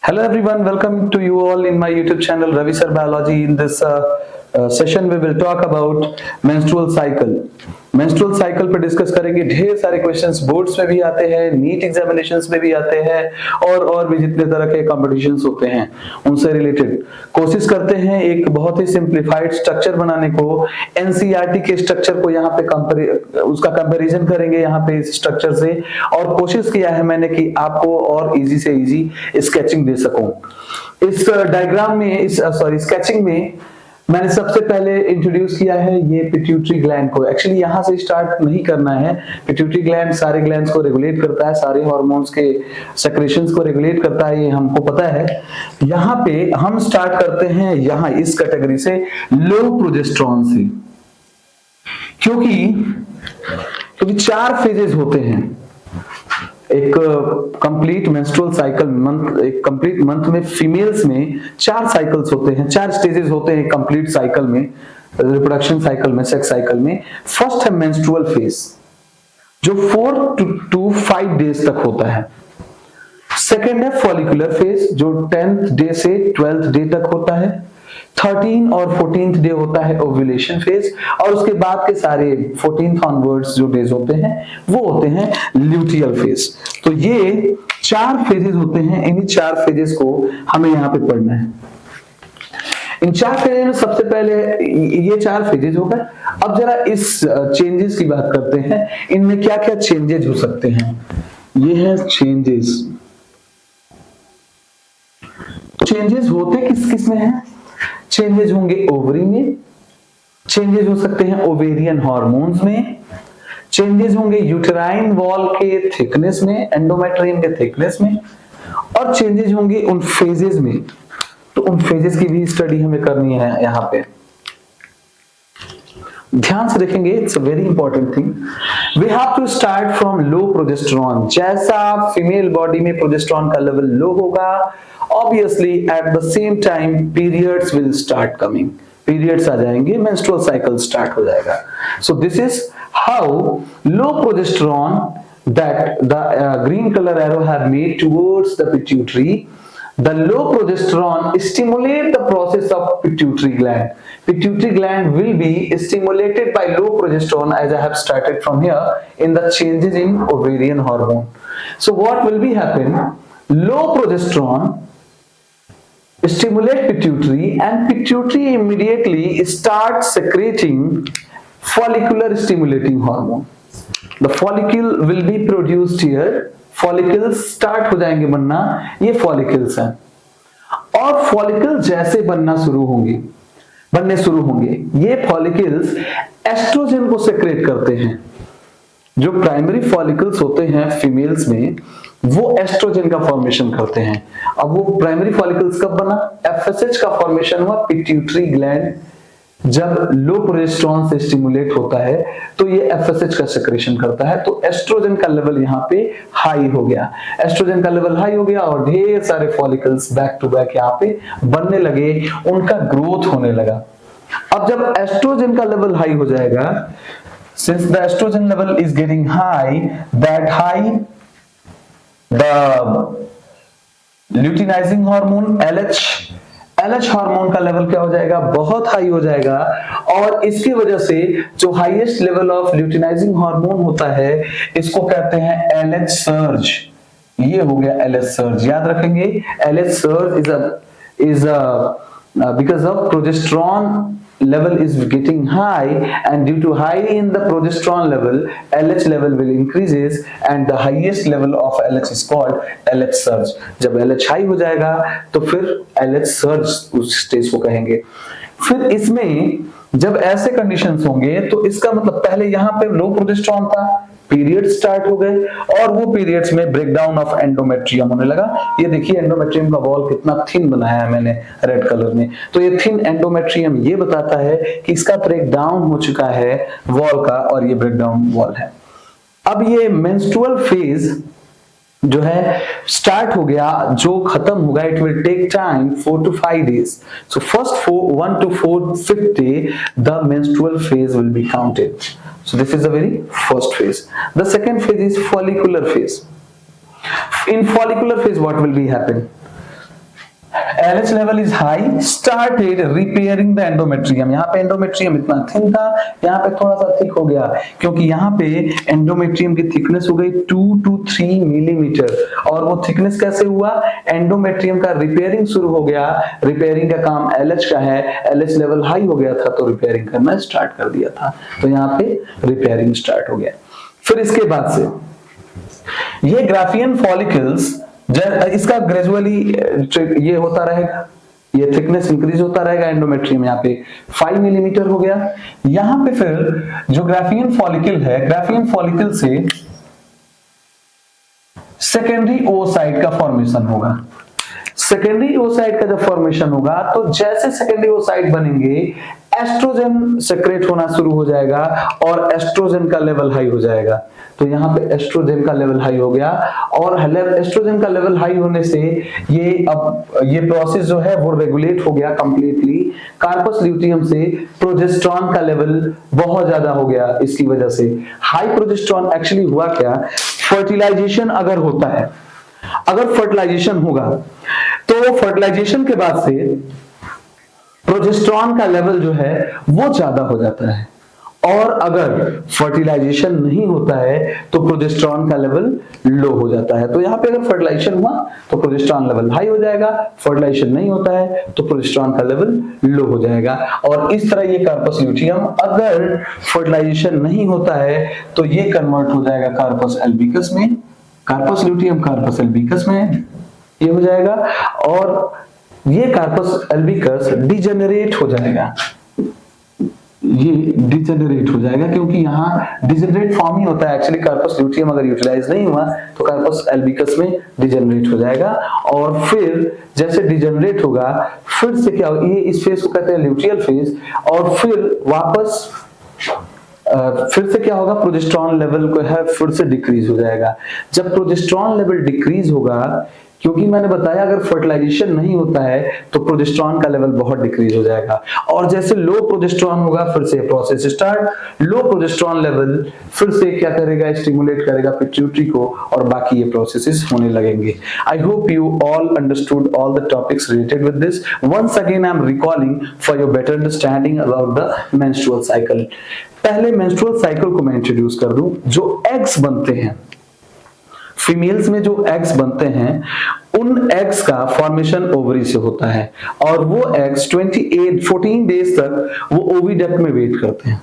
Hello everyone, welcome to you all in my YouTube channel Ravi Sir Biology. In this session we will talk about menstrual cycle. menstrual cycle पे discuss करेंगे। ढेर सारे questions boards में भी आते हैं, NEET examinations में भी आते हैं और भी जितने तरह के कॉम्पिटिशंस होते हैं उनसे रिलेटेड कोशिश करते हैं एक बहुत ही सिंप्लीफाइड स्ट्रक्चर बनाने को। एनसीईआरटी के स्ट्रक्चर को यहाँ पे उसका कंपैरिजन करेंगे यहाँ पे इस स्ट्रक्चर से, और कोशिश किया है मैंने कि आपको और इजी से इजी स्केचिंग दे सकूं। इस डायग्राम में स्केचिंग में मैंने सबसे पहले इंट्रोड्यूस किया है ये पिट्यूटरी ग्लैंड को। एक्चुअली यहाँ से स्टार्ट नहीं करना है। पिट्यूटरी ग्लैंड सारे ग्लैंड्स को रेगुलेट करता है, सारे हार्मोन्स के सेक्रेशंस को रेगुलेट करता है, ये हमको पता है। यहाँ पे हम स्टार्ट करते हैं यहाँ इस कैटेगरी से, लो प्रोजेस्टेरोन से, क्योंकि 4 फेजेस होते हैं। एक कंप्लीट मेंस्ट्रुअल साइकिल मंथ, एक कंप्लीट मंथ में फीमेल्स में 4 साइकिल्स होते हैं, 4 स्टेजेस होते हैं कंप्लीट साइकिल में, रिप्रोडक्शन साइकिल में, सेक्स साइकिल में। फर्स्ट है मेंस्ट्रुअल फेज जो 4 to 5 डेज तक होता है। सेकेंड है फॉलिकुलर फेज जो 10th डे से 12th डे तक होता है। 13 और 14th डे होता है ओव्यूलेशन फेज, और उसके बाद के सारे 14th ऑनवर्ड्स जो डेज होते हैं वो होते हैं ल्यूटियल फेज। तो ये 4 फेजेस होते हैं, इन्हीं 4 फेजेस को हमें यहाँ पे पढ़ना है। इन 4 फेजेस में सबसे पहले ये 4 फेजेस हो गए। अब जरा इस चेंजेस की बात करते हैं, इनमें क्या क्या चेंजेस हो सकते हैं। ये है चेंजेस। चेंजेस होते किस किस में है? चेंजेस होंगे ओवरी में, चेंजेस हो सकते हैं ओवेरियन हार्मोन्स में, चेंजेस होंगे यूटेराइन वॉल के थिकनेस में, एंडोमेट्रियम के थिकनेस में, और चेंजेस होंगे उन फेजेस में। तो उन फेजेस की भी स्टडी हमें करनी है। यहाँ पे ध्यान से देखेंगे, it's a very important thing. We have to start from low progesterone. जैसा फीमेल बॉडी में प्रोजेस्टेरोन का लेवल लो होगा, obviously at the same time periods will start coming, periods आ जाएंगे, menstrual cycle start हो जाएगा। So this is how low progesterone that the green color arrow have made towards the pituitary, the low progesterone stimulate the process of pituitary gland. Pituitary gland will be stimulated by low progesterone, as I have started from here, in the changes in ovarian hormone. So what will be happen? Low progesterone stimulate pituitary, and pituitary immediately starts secreting follicular stimulating hormone. The follicle will be produced here. Follicles start हो जाएंगे बनना, ये follicles हैं, और follicles जैसे बनने शुरू होंगे ये follicles एस्ट्रोजन को सेक्रेट करते हैं। जो प्राइमरी फॉलिकल्स होते हैं फीमेल्स में वो एस्ट्रोजन का फॉर्मेशन करते हैं। अब वो प्राइमरी फॉलिकल्स कब बना? एफएसएच का फॉर्मेशन हुआ। पिट्यूटरी ग्लैंड जब लो प्रोजेस्टेरोन से स्टिमुलेट होता है तो ये एफएसएच का सेक्रेशन करता है, तो एस्ट्रोजन का लेवल यहाँ पे हाई हो गया। एस्ट्रोजन का लेवल हाई हो गया और ढेर सारे फॉलिकल्स बैक टू बैक यहाँ पे बनने लगे, उनका ग्रोथ होने लगा। अब जब एस्ट्रोजन का लेवल हाई हो जाएगा, since the estrogen level is getting high, the luteinizing hormone LH hormone का लेवल क्या हो जाएगा? बहुत हाई हो जाएगा, और इसकी वजह से जो highest level of luteinizing hormone होता है इसको कहते हैं LH सर्ज। ये हो गया LH सर्ज, याद रखेंगे। LH surge is because of progesterone level is getting high, and due to high in the progesterone level, LH level will increases, and the highest level of LH is called LH surge. जब LH high हो जाएगा तो फिर LH surge उस stage को कहेंगे। फिर इसमें जब ऐसे कंडीशंस होंगे तो इसका मतलब पहले यहाँ पे लो प्रोजेस्टेरोन था, पीरियड स्टार्ट हो गए, और वो पीरियड्स में ब्रेकडाउन ऑफ एंडोमेट्रियम होने लगा। ये देखिए एंडोमेट्रियम का वॉल कितना थिन बनाया है मैंने रेड कलर में। तो ये थिन एंडोमेट्रियम ये बताता है कि इसका ब्रेकडाउन हो चुका है वॉल का, और ये ब्रेकडाउन वॉल है। अब ये मेंस्ट्रुअल फेज जो है स्टार्ट हो गया, जो खत्म होगा, it will take time 4 to 5 days. So first 1 to 4th day the menstrual phase will be counted. So this is the very first phase. The second phase is follicular phase. In follicular phase what will be happen? LH level is high, started repairing the endometrium। यहाँ पे endometrium इतना thin था, यहाँ पे थोड़ा सा thick हो गया, क्योंकि यहाँ पे एंडोमेट्रियम की थिकनेस हो गई 2 to 3 मिलीमीटर। और वो थिकनेस कैसे हुआ? एंडोमेट्रियम का रिपेयरिंग शुरू हो गया। रिपेयरिंग का काम LH का है, LH लेवल हाई हो गया था तो रिपेयरिंग करना स्टार्ट कर दिया था, तो यहाँ पे रिपेयरिंग स्टार्ट हो गया। फिर इसके बाद से ये ग्राफियन फॉलिकल्स, इसका ग्रेजुअली ये होता रहेगा, ये थिकनेस इंक्रीज होता रहेगा। एंडोमेट्रियम यहाँ पे 5 मिलीमीटर हो गया। यहाँ पे फिर जो ग्राफियन फॉलिकल है, ग्राफियन फॉलिकल से सेकेंडरी ओसाइट का फॉर्मेशन होगा। सेकेंडरी ओसाइट का जब फॉर्मेशन होगा तो जैसे सेकेंडरी ओसाइट बनेंगे, एस्ट्रोजन सेक्रेट होना शुरू हो जाएगा और एस्ट्रोजन का लेवल हाई हो जाएगा। तो यहाँ पे एस्ट्रोजन का लेवल हाई हो गया, और एस्ट्रोजन का लेवल हाई होने से ये प्रोसेस जो है वो रेगुलेट हो गया कंप्लीटली। कार्पस ल्यूटियम से प्रोजेस्टेरॉन का लेवल बहुत ज्यादा हो गया। इसकी वजह से हाई प्रोजेस्टेरॉन, एक्चुअली हुआ क्या, फर्टिलाइजेशन अगर होता है, अगर फर्टिलाइजेशन होगा तो फर्टिलाइजेशन के बाद से प्रोजेस्टेरॉन का लेवल जो है वो ज्यादा हो जाता है, और अगर फर्टिलाइजेशन नहीं होता है तो प्रोजेस्टेरॉन का लेवल लो हो जाता है। तो यहाँ पे अगर फर्टिलाइजेशन हुआ तो प्रोजेस्टेरॉन लेवल हाई हो जाएगा, फर्टिलाइजेशन नहीं होता है तो प्रोजेस्टेरॉन का लेवल लो हो जाएगा। और इस तरह ये कार्पस ल्यूटियम, अगर फर्टिलाइजेशन नहीं होता है तो ये कन्वर्ट हो जाएगा कार्पस एल्बिकस में, कार्पस ल्यूटियम कार्पस एल्बिकस में ये हो जाएगा, और ये कार्पस एल्बिकस डिजेनरेट हो जाएगा। ये डिजेनरेट हो जाएगा क्योंकि यहाँ डिजेनरेट फॉर्म ही होता है। एक्चुअली कार्पस ल्यूटियम अगर यूटिलाइज नहीं हुआ तो कार्पस एल्बिकस में डिजेनरेट हो जाएगा, और फिर जैसे डिजेनरेट होगा फिर से क्या होगा, ये इस फेज को कहते हैं ल्यूटियल फेज, और फिर वापस फिर से क्या होगा, प्रोजेस्टेरॉन लेवल को है फिर से डिक्रीज हो जाएगा। जब प्रोजेस्टेरॉन लेवल डिक्रीज होगा, क्योंकि मैंने बताया अगर फर्टिलाइजेशन नहीं होता है तो प्रोजेस्टेरॉन का लेवल बहुत डिक्रीज हो जाएगा, और जैसे लो प्रोजेस्टेरॉन होगा फिर से प्रोसेस स्टार्ट। लो प्रोजेस्टेरॉन लेवल फिर से क्या करेगा, स्टिमुलेट करेगा पिट्यूटरी को, और बाकी ये प्रोसेसेस होने लगेंगे। I hope you all understood all the topics related with this. Once again I am recalling for your better understanding about the menstrual cycle. पहले मेंस्ट्रुअल साइकिल को मैं इंट्रोड्यूस कर दूं। जो एग्स बनते हैं फीमेल्स में, जो एग्स बनते हैं, उन एग्स का फॉर्मेशन ओवरी से होता है, और वो एग्स 14 डेज तक वो ओविडक्ट में वेट करते हैं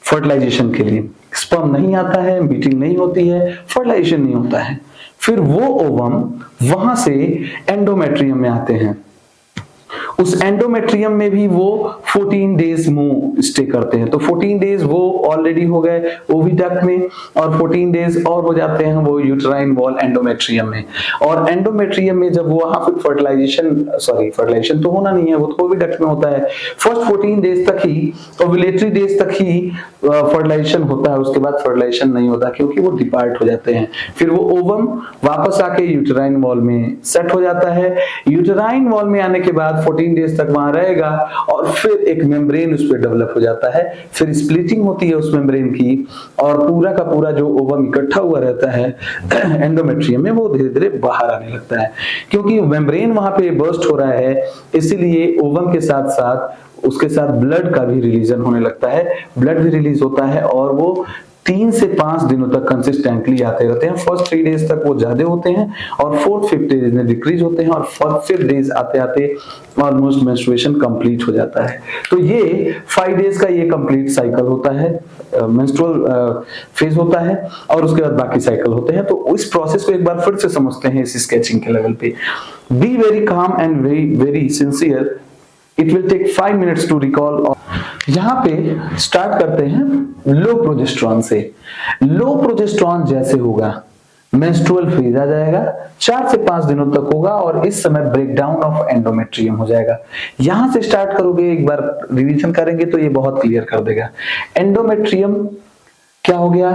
फर्टिलाइजेशन के लिए। स्पर्म नहीं आता है, मीटिंग नहीं होती है, फर्टिलाइजेशन नहीं होता है, फिर वो ओवम वहां से एंडोमेट्रियम में आते हैं। उस एंडोमेट्रियम में भी वो 14 डेज मुंह स्टे करते हैं। तो 14 डेज वो ऑलरेडी हो गए ओविडक्ट में, और 14 डेज और हो जाते हैं वो यूट्राइन वॉल एंडोमेट्रियम में। और एंडोमेट्रियम में जब वो वहां फिर फर्टिलाइजेशन तो होना नहीं है, वो तो ओविडक्ट में होता है। फर्स्ट 14 डेज तक ही, ओव्यूलेटरी डेज तक ही फर्टिलाइजेशन होता है, उसके बाद फर्टिलाइजेशन नहीं होता क्योंकि वो डिपार्ट हो जाते हैं। फिर वो ओवम वापस आके यूट्राइन वॉल में सेट हो जाता है। यूट्राइन वॉल में आने के बाद 14 डेज तक वहां रहेगा, और फिर एक मेम्ब्रेन उस पर डेवलप हो जाता है। फिर स्प्लिटिंग होती है उस मेम्ब्रेन की, और पूरा का पूरा जो ओवम इकट्ठा हुआ रहता है एंडोमेट्रियम में, वो धीरे धीरे बाहर आने लगता है। क्योंकि मेम्ब्रेन वहां पे बर्स्ट हो रहा है, इसीलिए ओवम के साथ साथ उसके साथ ब्लड का भी रिलीजन होने लगता है। ब्लड भी रिलीज होता है, और वो 3 से 5 दिनों तक कंसिस्टेंटली आते रहते हैं। फर्स्ट 3 डेज तक वो ज्यादा होते हैं, और 4th-5th डेज में डिक्रीज होते हैं, और 4th-5th डेज आते आते ऑलमोस्ट मेंस्ट्रुएशन कंप्लीट हो जाता है। तो ये 5 डेज का ये कंप्लीट साइकिल होता है, मेंस्ट्रुअल फेज होता है, और उसके बाद बाकी साइकिल होते हैं। तो इस प्रोसेस को एक बार फिर से समझते हैं इस स्केचिंग के लेवल पे। Be very calm and very sincere. It will take 5 minutes to recall. यहाँ पे स्टार्ट करते हैं लो प्रोजेस्टेरॉन से। लो प्रोजेस्टेरॉन जैसे होगा मेंस्ट्रुअल फेज आ जाएगा, 4 से 5 दिनों तक होगा, और इस समय ब्रेकडाउन ऑफ एंडोमेट्रियम हो जाएगा। यहां से स्टार्ट करोगे, एक बार रिवीजन करेंगे तो ये बहुत क्लियर कर देगा। एंडोमेट्रियम क्या हो गया,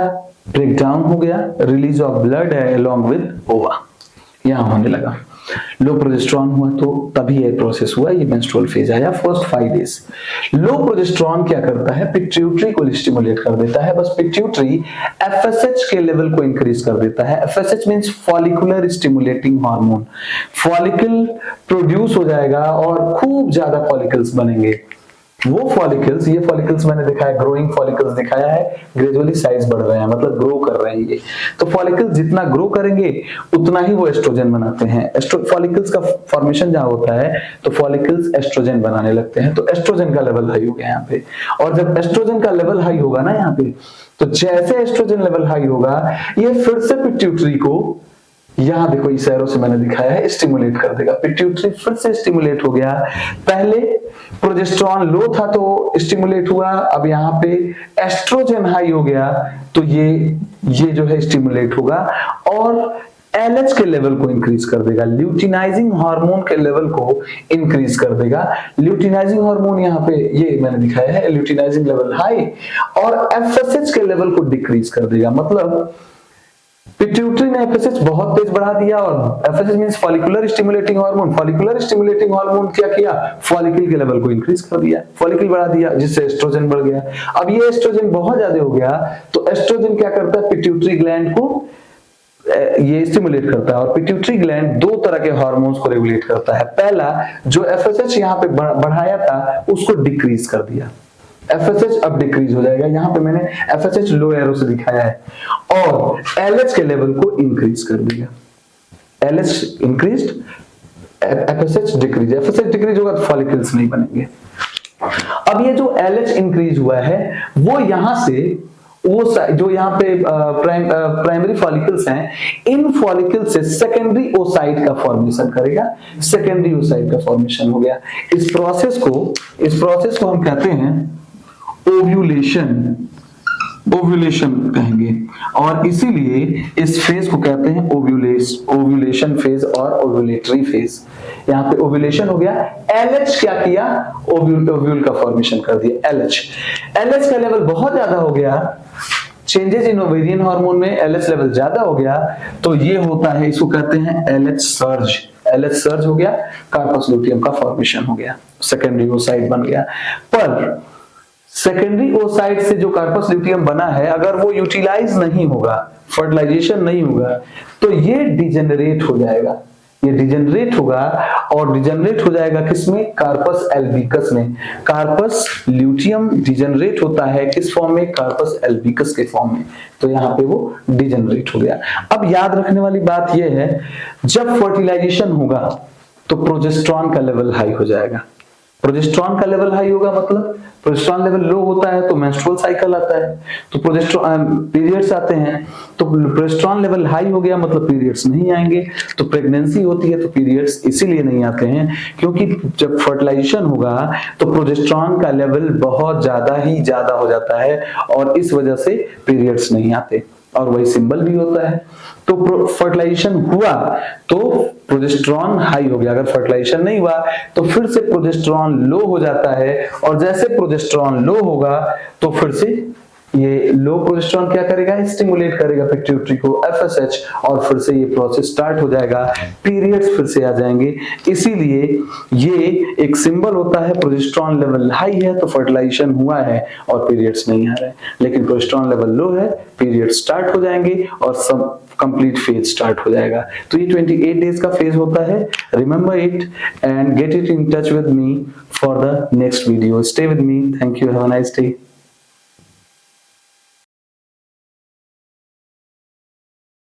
ब्रेकडाउन हो गया, release of blood along with ओवा यहां होने लगा। लो प्रोजेस्टेरॉन हुआ तो तभी ये प्रोसेस हुआ, ये मेंस्ट्रुअल फेज आया फर्स्ट 5 डेज। लो प्रोजेस्टेरॉन क्या करता है, पिट्यूटरी को स्टिमुलेट कर देता है, बस पिट्यूटरी एफएसएच के लेवल को इंक्रीज कर देता है। FSH means follicular stimulating hormone. Follicle produce हो जाएगा और खूब ज्यादा फॉलिकल्स बनेंगे। वो फॉलिकल्स, ये फॉलिकल्स मैंने दिखाया, ग्रोइंग फॉलिकल्स दिखाया है, ग्रेजुअली साइज बढ़ रहे हैं, मतलब ग्रो कर रहे हैं ये। तो फॉलिकल्स जितना ग्रो करेंगे उतना ही वो एस्ट्रोजन बनाते हैं। फॉलिकल्स का फॉर्मेशन जहां होता है तो फॉलिकल्स एस्ट्रोजन बनाने लगते हैं, तो एस्ट्रोजन का लेवल हाई हो गया यहाँ पे। और जब एस्ट्रोजन का लेवल हाई होगा ना यहाँ पे, तो जैसे एस्ट्रोजन लेवल हाई होगा, ये फिर से पिट्यूटरी को, यहां देखो इस एरो से मैंने दिखाया है, स्टिमुलेट कर देगा। पिट्यूटरी फिर से स्टिमुलेट हो गया। पहले प्रोजेस्टेरॉन लो था तो स्टिमुलेट हुआ, अब यहाँ पे एस्ट्रोजन हाई हो गया तो ये जो है स्टिमुलेट होगा और एलएच के लेवल को इंक्रीज कर देगा, ल्यूटिनाइजिंग हार्मोन के लेवल को इंक्रीज कर देगा। ल्यूटिनाइजिंग हार्मोन यहाँ पे ये मैंने दिखाया है, ल्यूटिनाइजिंग लेवल हाई, और एफएसएच के लेवल को डिक्रीज कर देगा। मतलब पिट्यूटरी ने एफएसएच बहुत तेज बढ़ा दिया, और FSH means follicular stimulating hormone. Follicular stimulating hormone क्या किया, फॉलिकल के लेवल को इंक्रीज कर दिया, फॉलिकल बढ़ा दिया, जिससे एस्ट्रोजन बढ़ गया। अब ये एस्ट्रोजन बहुत ज्यादा हो गया तो एस्ट्रोजन क्या करता है, पिट्यूटरी ग्लैंड को ये स्टिमुलेट करता है। और पिट्यूटरी ग्लैंड दो तरह के हार्मोन्स को रेगुलेट करता है। पहला जो एफएसएच यहाँ पे बढ़ाया था उसको डिक्रीज कर दिया, एफएसएच अब डिक्रीज हो जाएगा। यहां पे मैंने एफएसएच लो एरो से दिखाया है, और एलएच के लेवल को इंक्रीज कर दिया। LH increased, FSH decrease. FSH decrease होगा तो फॉलिकल्स नहीं बनेंगे। अब ये जो एलएच इंक्रीज हुआ है वो यहां से वो जो यहाँ पे प्राइमरी फॉलिकल्स हैं, इन फॉलिकल से सेकेंडरी ओसाइट का फॉर्मेशन करेगा। सेकेंडरी ओसाइट का फॉर्मेशन हो गया। इस प्रोसेस को हम कहते हैं ओव्यूलेशन, ओव्यूलेशन कहेंगे, और इसीलिए इस फेज को कहते हैं ओव्यूलेशन फेज और ओव्यूलेटरी फेज। यहाँ पे ओव्यूलेशन हो गया, एलएच क्या किया, ओव्यूल का फॉर्मेशन कर दिया। एलएच का लेवल बहुत ज्यादा हो गया, चेंजेस इन ओवेरियन हार्मोन में एलएच लेवल ज्यादा हो गया, तो ये होता है, इसको कहते हैं एलएच सर्ज। एलएच सर्ज हो गया, कार्पस लुटियम का फॉर्मेशन हो गया, सेकेंडरी ओसाइट बन गया। पर सेकेंडरी ओसाइट से जो कार्पस ल्यूटियम बना है, अगर वो यूटिलाइज नहीं होगा, फर्टिलाइजेशन नहीं होगा, तो ये डिजेनरेट हो जाएगा। ये डिजेनरेट होगा, और डिजेनरेट हो जाएगा किसमें, कार्पस एल्बिकस में। कार्पस ल्यूटियम डिजेनरेट होता है किस फॉर्म में, कार्पस एल्बिकस के फॉर्म में। तो यहाँ पे वो डिजेनरेट हो गया। अब याद रखने वाली बात ये है, जब फर्टिलाइजेशन होगा तो प्रोजेस्टेरॉन का लेवल हाई हो जाएगा। प्रोजेस्टेरॉन का लेवल हाई होगा मतलब प्रोजेस्टेरॉन लेवल लो होता है तो मेंस्ट्रुअल साइकिल आता है, तो प्रोजेस्टेरॉन पीरियड्स आते हैं, तो प्रोजेस्टेरॉन लेवल हाई हो गया मतलब पीरियड्स नहीं आएंगे। तो प्रेगनेंसी होती है तो पीरियड्स इसीलिए नहीं आते हैं, क्योंकि जब फर्टिलाइजेशन होगा तो प्रोजेस्टेरॉन का लेवल बहुत ज्यादा हो जाता है, और इस वजह से पीरियड्स नहीं आते। और वही सिंबल भी होता है। तो फर्टिलाइजेशन हुआ तो प्रोजेस्टेरॉन हाई हो गया, अगर फर्टिलाइजेशन नहीं हुआ तो फिर से प्रोजेस्टेरॉन लो हो जाता है, और जैसे प्रोजेस्टेरॉन लो होगा तो फिर से ये लो प्रोजेस्टेरॉन क्या करेगा, स्टिमुलेट करेगा पिट्यूटरी को, एफएसएच, और फिर से ये प्रोसेस स्टार्ट हो जाएगा, पीरियड्स फिर से आ जाएंगे। इसीलिए ये एक सिंबल होता है, प्रोजेस्टेरॉन लेवल हाई है तो फर्टिलाइजेशन हुआ है और पीरियड्स नहीं आ रहे, लेकिन प्रोजेस्टेरॉन लेवल लो है, पीरियड्स स्टार्ट हो जाएंगे और सब कंप्लीट फेज स्टार्ट हो जाएगा। तो ये 28 डेज का फेज होता है। Remember it and get it in touch with me for the next video. Stay with me. Thank you. Have a nice day.